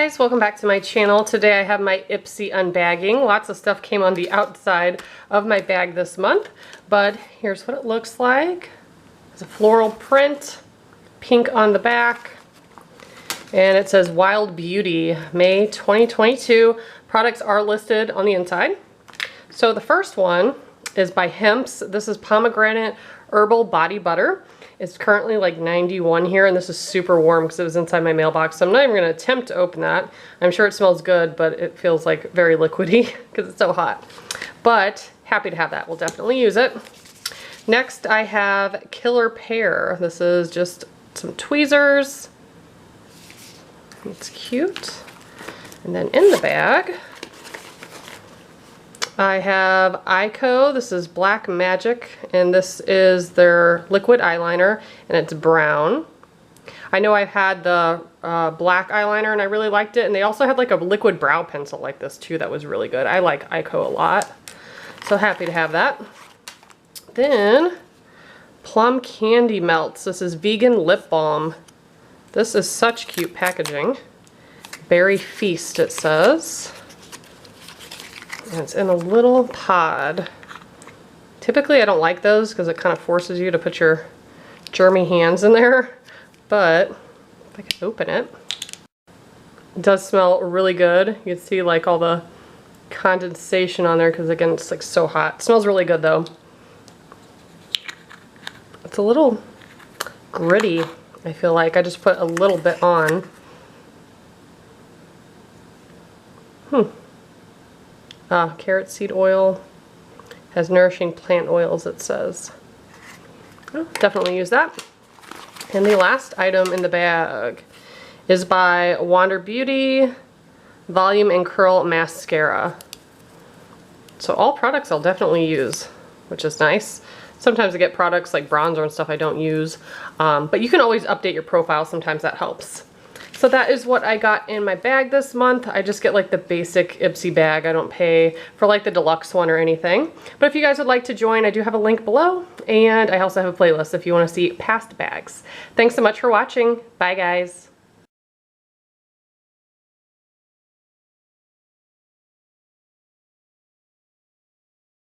guys, welcome back to my channel. Today I have my Ipsy unbagging. Lots of stuff came on the outside of my bag this month, but here's what it looks like. It's a floral print, pink on the back, and it says Wild Beauty, May 2022. Products are listed on the inside. So the first one is by Hemps. This is pomegranate herbal body butter. It's currently like 91 here, and this is super warm because it was inside my mailbox, so I'm not even going to attempt to open that. I'm sure it smells good, but it feels like very liquidy because it's so hot. But happy to have that. We'll definitely use it. Next, I have Killer Pear. This is just some tweezers. It's cute. And then in the bag, I have Ico. This is Black Magic, and this is their liquid eyeliner, and it's brown. I know I've had the black eyeliner, and I really liked it, and they also had like a liquid brow pencil like this too that was really good. I like Ico a lot, so happy to have that. Then, Plum Candy Melts. This is vegan lip balm. This is such cute packaging. Berry Feast, it says. And it's in a little pod. Typically I don't like those because it kind of forces you to put your germy hands in there, but if I can open it, it does smell really good. You can see like all the condensation on there because again it's like so hot. It smells really good though. It's a little gritty, I feel like. I just put a little bit on. Carrot seed oil, has nourishing plant oils, it says. I'll definitely use that. And the last item in the bag is by Wander Beauty Volume and Curl Mascara. So all products I'll definitely use, which is nice. Sometimes I get products like bronzer and stuff I don't use, but you can always update your profile. Sometimes that helps. So that is what I got in my bag this month. I just get like the basic Ipsy bag. I don't pay for like the deluxe one or anything. But if you guys would like to join, I do have a link below, and I also have a playlist if you want to see past bags. Thanks so much for watching. Bye guys.